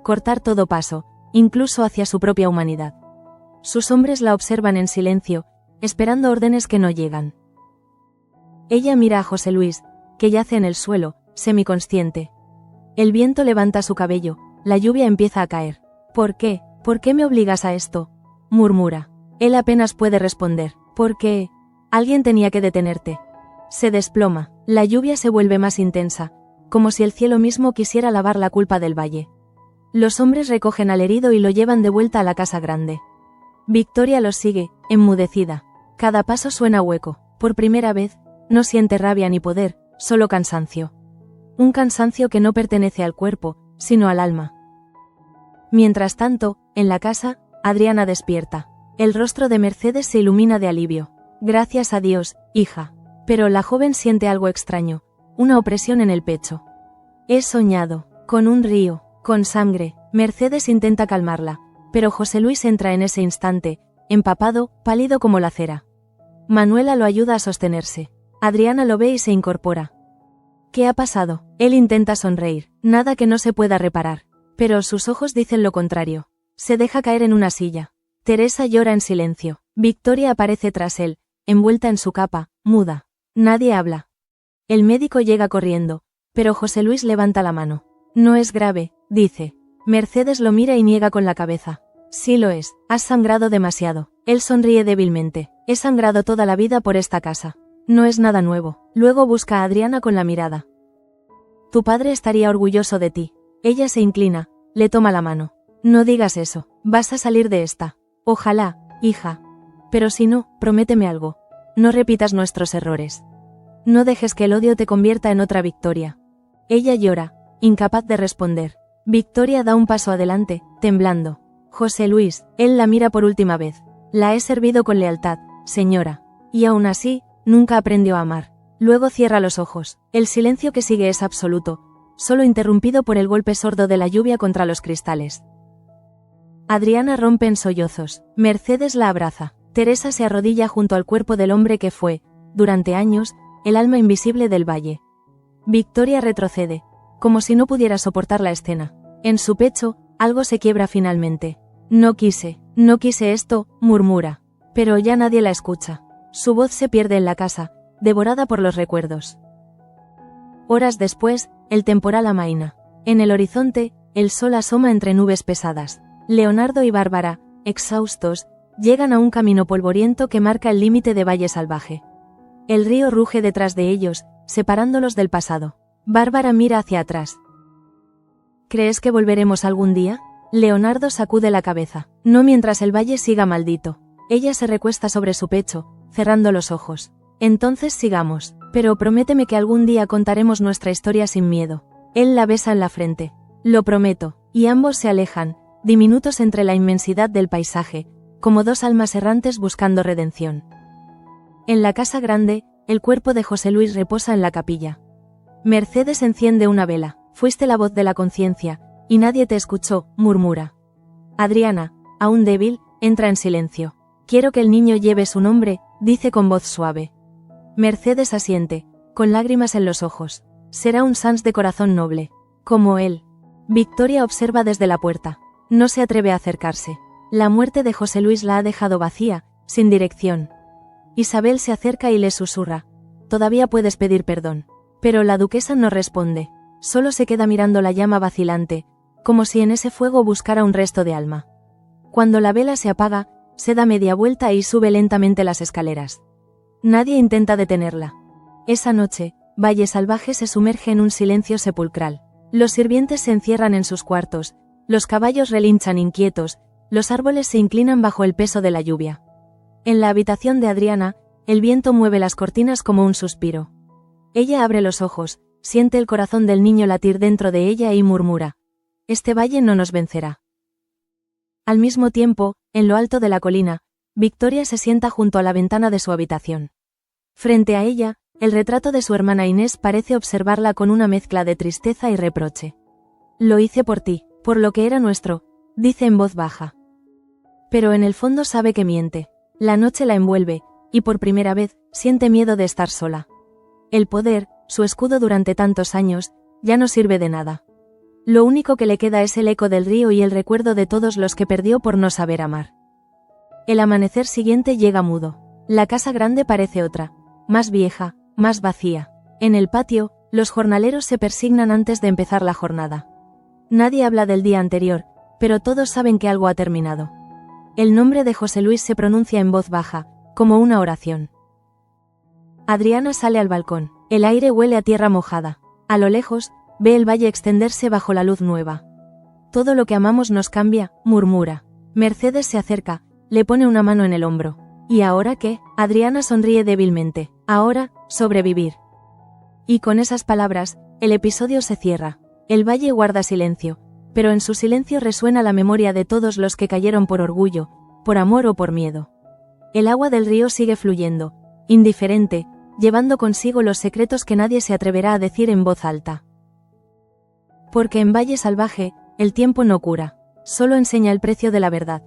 Cortar todo paso, incluso hacia su propia humanidad. Sus hombres la observan en silencio, esperando órdenes que no llegan. Ella mira a José Luis, que yace en el suelo, semiconsciente. El viento levanta su cabello, la lluvia empieza a caer. ¿Por qué? ¿Por qué me obligas a esto?, murmura. Él apenas puede responder. ¿Por qué? Alguien tenía que detenerte. Se desploma, la lluvia se vuelve más intensa, como si el cielo mismo quisiera lavar la culpa del valle. Los hombres recogen al herido y lo llevan de vuelta a la casa grande. Victoria los sigue, enmudecida. Cada paso suena hueco. Por primera vez, no siente rabia ni poder, solo cansancio. Un cansancio que no pertenece al cuerpo, sino al alma. Mientras tanto, en la casa, Adriana despierta. El rostro de Mercedes se ilumina de alivio. Gracias a Dios, hija. Pero la joven siente algo extraño, una opresión en el pecho. He soñado, con un río, con sangre. Mercedes intenta calmarla, pero José Luis entra en ese instante, empapado, pálido como la cera. Manuela lo ayuda a sostenerse. Adriana lo ve y se incorpora. ¿Qué ha pasado? Él intenta sonreír, nada que no se pueda reparar. Pero sus ojos dicen lo contrario. Se deja caer en una silla. Teresa llora en silencio. Victoria aparece tras él, envuelta en su capa, muda. Nadie habla. El médico llega corriendo, pero José Luis levanta la mano. No es grave, dice. Mercedes lo mira y niega con la cabeza. Sí lo es, has sangrado demasiado. Él sonríe débilmente. He sangrado toda la vida por esta casa. No es nada nuevo. Luego busca a Adriana con la mirada. Tu padre estaría orgulloso de ti. Ella se inclina, le toma la mano. No digas eso, vas a salir de esta. Ojalá, hija. Pero si no, prométeme algo. No repitas nuestros errores. No dejes que el odio te convierta en otra Victoria. Ella llora, incapaz de responder. Victoria da un paso adelante, temblando. José Luis, él la mira por última vez. La he servido con lealtad, señora. Y aún así, nunca aprendió a amar. Luego cierra los ojos. El silencio que sigue es absoluto, solo interrumpido por el golpe sordo de la lluvia contra los cristales. Adriana rompe en sollozos. Mercedes la abraza. Teresa se arrodilla junto al cuerpo del hombre que fue, durante años, el alma invisible del valle. Victoria retrocede, como si no pudiera soportar la escena. En su pecho, algo se quiebra finalmente. No quise esto, murmura. Pero ya nadie la escucha. Su voz se pierde en la casa, devorada por los recuerdos. Horas después, el temporal amaina. En el horizonte, el sol asoma entre nubes pesadas. Leonardo y Bárbara, exhaustos, llegan a un camino polvoriento que marca el límite de valle salvaje. El río ruge detrás de ellos, separándolos del pasado. Bárbara mira hacia atrás. ¿Crees que volveremos algún día? Leonardo sacude la cabeza. No mientras el valle siga maldito. Ella se recuesta sobre su pecho, cerrando los ojos. Entonces sigamos, pero prométeme que algún día contaremos nuestra historia sin miedo. Él la besa en la frente. Lo prometo, y ambos se alejan, diminutos entre la inmensidad del paisaje, como dos almas errantes buscando redención. En la casa grande, el cuerpo de José Luis reposa en la capilla. Mercedes enciende una vela. Fuiste la voz de la conciencia, y nadie te escuchó, murmura. Adriana, aún débil, entra en silencio. Quiero que el niño lleve su nombre, dice con voz suave. Mercedes asiente, con lágrimas en los ojos. Será un Sanz de corazón noble, como él. Victoria observa desde la puerta. No se atreve a acercarse. La muerte de José Luis la ha dejado vacía, sin dirección. Isabel se acerca y le susurra. Todavía puedes pedir perdón. Pero la duquesa no responde. Solo se queda mirando la llama vacilante, como si en ese fuego buscara un resto de alma. Cuando la vela se apaga, se da media vuelta y sube lentamente las escaleras. Nadie intenta detenerla. Esa noche, Valle Salvaje se sumerge en un silencio sepulcral. Los sirvientes se encierran en sus cuartos, los caballos relinchan inquietos, los árboles se inclinan bajo el peso de la lluvia. En la habitación de Adriana, el viento mueve las cortinas como un suspiro. Ella abre los ojos, siente el corazón del niño latir dentro de ella y murmura. Este valle no nos vencerá. Al mismo tiempo, en lo alto de la colina, Victoria se sienta junto a la ventana de su habitación. Frente a ella, el retrato de su hermana Inés parece observarla con una mezcla de tristeza y reproche. Lo hice por ti, por lo que era nuestro, dice en voz baja. Pero en el fondo sabe que miente. La noche la envuelve, y por primera vez, siente miedo de estar sola. El poder, su escudo durante tantos años, ya no sirve de nada. Lo único que le queda es el eco del río y el recuerdo de todos los que perdió por no saber amar. El amanecer siguiente llega mudo. La casa grande parece otra, más vieja, más vacía. En el patio, los jornaleros se persignan antes de empezar la jornada. Nadie habla del día anterior, pero todos saben que algo ha terminado. El nombre de José Luis se pronuncia en voz baja, como una oración. Adriana sale al balcón. El aire huele a tierra mojada. A lo lejos, ve el valle extenderse bajo la luz nueva. Todo lo que amamos nos cambia, murmura. Mercedes se acerca, le pone una mano en el hombro. ¿Y ahora qué? Adriana sonríe débilmente. Ahora, sobrevivir. Y con esas palabras, el episodio se cierra. El valle guarda silencio, pero en su silencio resuena la memoria de todos los que cayeron por orgullo, por amor o por miedo. El agua del río sigue fluyendo, indiferente, llevando consigo los secretos que nadie se atreverá a decir en voz alta. Porque en Valle Salvaje, el tiempo no cura, solo enseña el precio de la verdad.